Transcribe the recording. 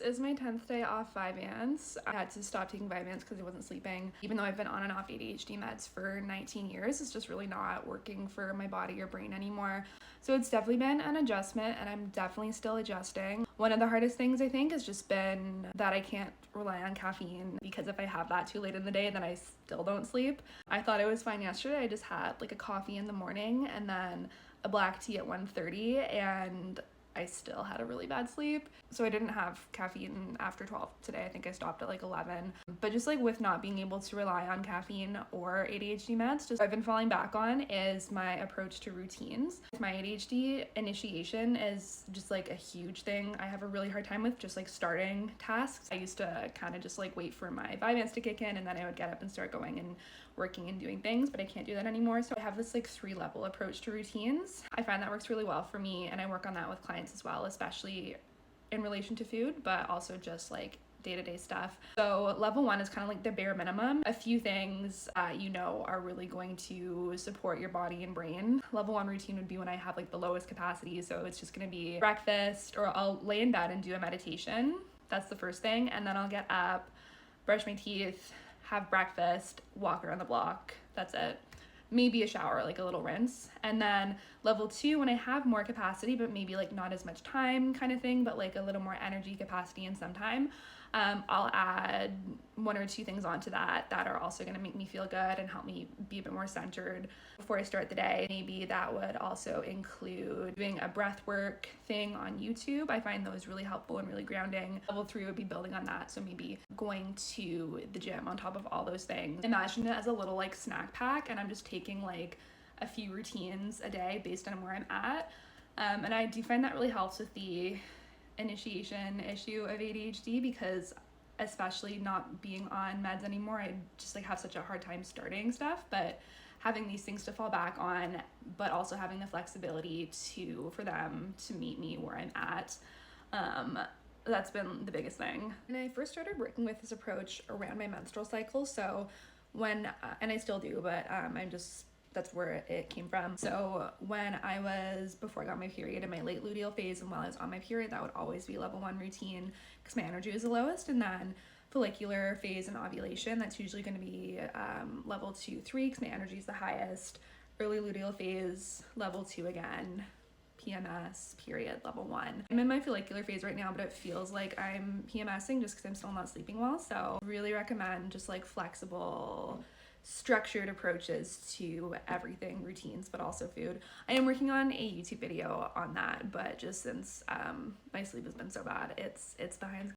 is my 10th day off vyvanse. I had to stop taking vyvanse because I wasn't sleeping. Even though I've been on and off ADHD meds for 19 years, it's just really not working for my body or brain anymore. So it's definitely been an adjustment, and I'm definitely still adjusting. One of the hardest things I think has just been that I can't rely on caffeine, because if I have that too late in the day, then I still don't sleep. I thought it was fine yesterday. I just had like a coffee in the morning and then a black tea at 1:30, and I still had a really bad sleep. So I didn't have caffeine after 12 today. I think I stopped at like 11. But just like with not being able to rely on caffeine or ADHD meds, just I've been falling back on is my approach to routines. My ADHD, initiation is just like a huge thing I have a really hard time with, just like starting tasks. I used to kind of just like wait for my vyvanse to kick in, and then I would get up and start going and working and doing things, but I can't do that anymore. So I have this like 3-level approach to routines. I find that works really well for me, and I work on that with clients as well, especially in relation to food, but also just like day-to-day stuff. So level 1 is kind of like the bare minimum. A few things you know are really going to support your body and brain. Level 1 routine would be when I have like the lowest capacity. So it's just gonna be breakfast, or I'll lay in bed and do a meditation. That's the first thing. And then I'll get up, brush my teeth, have breakfast, walk around the block. That's it. Maybe a shower, like a little rinse. And then level 2, when I have more capacity, but maybe like not as much time kind of thing, but like a little more energy, capacity, and some time, I'll add 1 or 2 things onto that are also going to make me feel good and help me be a bit more centered before I start the day. Maybe that would also include doing a breath work thing on YouTube. I find those really helpful and really grounding. Level 3 would be building on that. So maybe going to the gym on top of all those things. Imagine it as a little like snack pack, and I'm just taking like a few routines a day based on where I'm at. And I do find that really helps with the initiation issue of ADHD, because especially not being on meds anymore, I just like have such a hard time starting stuff. But having these things to fall back on, but also having the flexibility for them to meet me where I'm at, that's been the biggest thing. And I first started working with this approach around my menstrual cycle. So when and I still do, but that's where it came from. So before I got my period, in my late luteal phase, and while I was on my period, that would always be level 1 routine, because my energy was the lowest. And then follicular phase and ovulation, that's usually going to be level 2, 3, because my energy is the highest. Early luteal phase, level 2 again. PMS, period, level 1. I'm in my follicular phase right now, but it feels like I'm PMSing just because I'm still not sleeping well. So really recommend just like flexible, structured approaches to everything, routines, but also food. I am working on a YouTube video on that, but just since my sleep has been so bad, it's behind